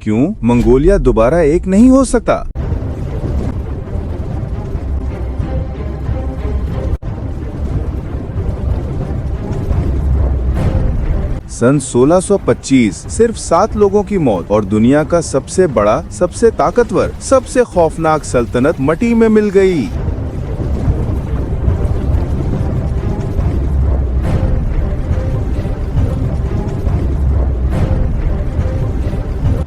क्यों मंगोलिया दोबारा एक नहीं हो सकता? सन 1625 सिर्फ 7 लोगों की मौत और दुनिया का सबसे बड़ा, सबसे ताकतवर, सबसे खौफनाक सल्तनत मटी में मिल गई।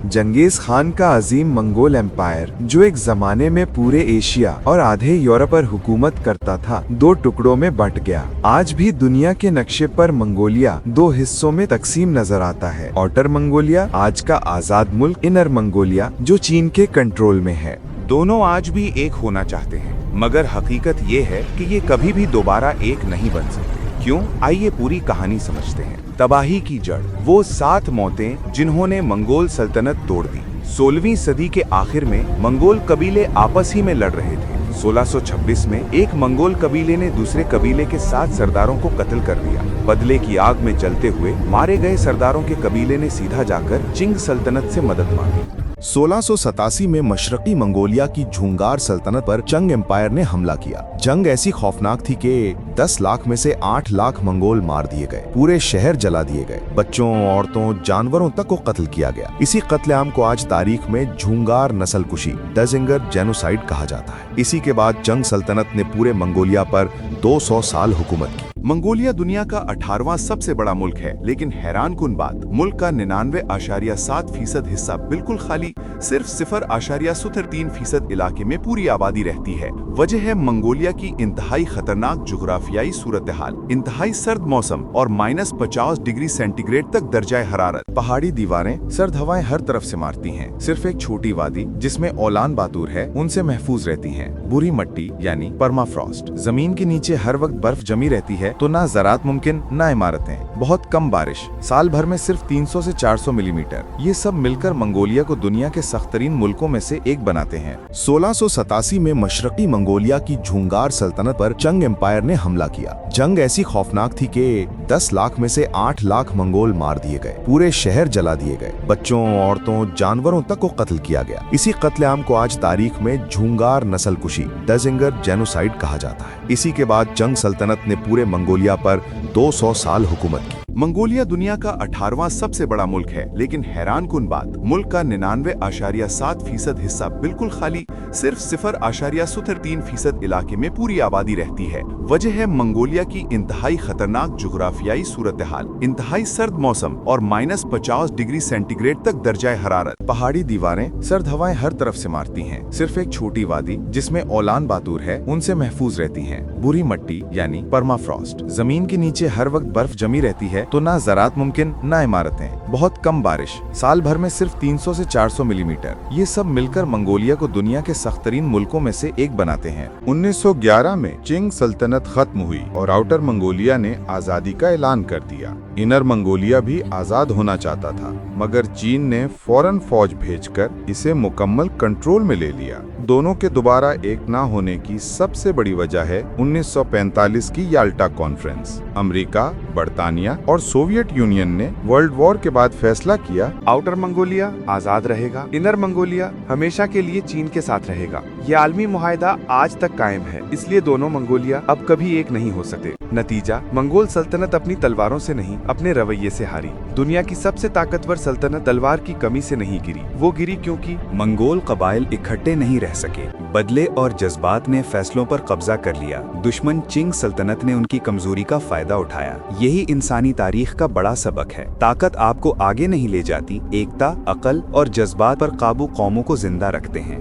जंगीज खान का अजीम मंगोल एम्पायर, जो एक जमाने में पूरे एशिया और आधे यूरोप पर हुकूमत करता था, 2 टुकड़ों में बंट गया। आज भी दुनिया के नक्शे पर मंगोलिया 2 हिस्सों में तकसीम नजर आता है। आउटर मंगोलिया, आज का आजाद मुल्क, इनर मंगोलिया, जो चीन के कंट्रोल में है। दोनों आज भी एक होना चाहते हैं, मगर हकीकत ये है कि ये कभी भी दोबारा एक नहीं बन सकते। क्यों? आइए पूरी कहानी समझते हैं। तबाही की जड़, वो 7 मौतें जिन्होंने मंगोल सल्तनत तोड़ दी। 16वीं सदी के आखिर में मंगोल कबीले आपस ही में लड़ रहे थे। 1626 में एक मंगोल कबीले ने दूसरे कबीले के 7 सरदारों को कत्ल कर दिया। बदले की आग में जलते हुए मारे गए सरदारों के कबीले ने सीधा जाकर चिंग सल्तनत से मदद मांगी। 1687 में मशरकी मंगोलिया की झुंगार सल्तनत पर चंग एम्पायर ने हमला किया। जंग ऐसी खौफनाक थी कि 10 लाख में से 8 लाख मंगोल मार दिए गए। पूरे शहर जला दिए गए। बच्चों, औरतों, जानवरों तक को कत्ल किया गया। इसी कत्लेआम को आज तारीख में झुंगार नस्लकुशी, डजिंगर जेनोसाइड कहा जाता है। इसी के बाद चंग सल्तनत ने पूरे मंगोलिया पर 200 साल हुकूमत की। मंगोलिया दुनिया का 18वां सबसे बड़ा मुल्क है, लेकिन हैरानकुन बात, मुल्क का 99.7% हिस्सा बिल्कुल खाली, सिर्फ 0.03% इलाके में पूरी आबादी रहती है। वजह है मंगोलिया की इंतहाई खतरनाक जुग्राफियाई सूरत हाल, इंतहाई सर्द मौसम और -50 डिग्री सेंटीग्रेड तक दर्जा हरारत। पहाड़ी दीवारें सर्द हवाएं हर तरफ से मारती हैं। सिर्फ एक छोटी वादी जिसमें औलान बातूर है, उनसे महफूज रहती हैं। बुरी मट्टी यानी परमाफ्रॉस्ट, जमीन के नीचे हर वक्त बर्फ जमी रहती है, तो ना ज़राअत मुमकिन, ना इमारतें। बहुत कम बारिश, साल भर में सिर्फ 300 से 400 मिलीमीटर। ये सब मिलकर मंगोलिया को दुनिया के सख्तरीन मुल्कों में से एक बनाते हैं। 1687 में मशरकी मंगोलिया की झुंगार सल्तनत पर चंग एम्पायर ने हमला किया। जंग ऐसी खौफनाक थी कि 10 लाख में से 8 लाख मंगोल मार दिए गए। पूरे शहर जला दिए गए। बच्चों, औरतों, जानवरों तक को कत्ल किया गया। इसी कत्लेआम को आज तारीख में झुंगार नस्लकुशी, डजिंगर जेनोसाइड कहा जाता है। इसी के बाद चंग सल्तनत ने पूरे मंगोलिया पर 200 साल हुकूमत की। मंगोलिया दुनिया का 18वां सबसे बड़ा मुल्क है, लेकिन हैरानकुन बात, मुल्क का 99.7% हिस्सा बिल्कुल खाली, सिर्फ 0.03% इलाके में पूरी आबादी रहती है। वजह है मंगोलिया की इंतहाई खतरनाक जुग्राफियाई सूरत हाल, इंतहाई सर्द मौसम और -50 डिग्री सेंटीग्रेड तक दर्जा हरारत। पहाड़ी दीवारें सर्द हवाएं हर तरफ से मारती हैं। सिर्फ एक छोटी वादी जिसमें औलान बातूर है, उनसे महफूज रहती हैं। बुरी मट्टी यानी परमाफ्रॉस्ट, जमीन के नीचे हर वक्त बर्फ जमी रहती है, तो ना ज़राअत मुमकिन, ना इमारतें। बहुत कम बारिश, साल भर में सिर्फ 300 से 400 मिलीमीटर। ये सब मिलकर मंगोलिया को दुनिया के सख्तरीन मुल्कों में से एक बनाते हैं। 1911 में चिंग सल्तनत खत्म हुई और आउटर मंगोलिया ने आजादी का ऐलान कर दिया। इनर मंगोलिया भी आजाद होना चाहता था, मगर चीन ने फौरन फौज भेजकर इसे मुकम्मल कंट्रोल में ले लिया। दोनों के दोबारा एक ना होने की सबसे बड़ी वजह है 1945 की याल्टा कॉन्फ्रेंस। अमेरिका, बरतानिया और सोवियत यूनियन ने वर्ल्ड वॉर के बाद फैसला किया, आउटर मंगोलिया आजाद रहेगा, इनर मंगोलिया हमेशा के लिए चीन के साथ रहेगा। ये आलमी मुआहदा आज तक कायम है, इसलिए दोनों मंगोलिया अब कभी एक नहीं हो सकते। नतीजा, मंगोल सल्तनत अपनी तलवारों से नहीं, अपने रवैये से हारी। दुनिया की सबसे ताकतवर सल्तनत तलवार की कमी से नहीं गिरी। वो गिरी क्योंकि मंगोल कबाइल इकट्ठे नहीं रह सके। बदले और जज्बात ने फैसलों पर कब्जा कर लिया। दुश्मन चिंग सल्तनत ने उनकी कमजोरी का फायदा उठाया। यही इंसानी तारीख का बड़ा सबक है। ताकत आपको आगे नहीं ले जाती, एकता, अकल और जज्बात पर काबू कौमों को जिंदा रखते हैं।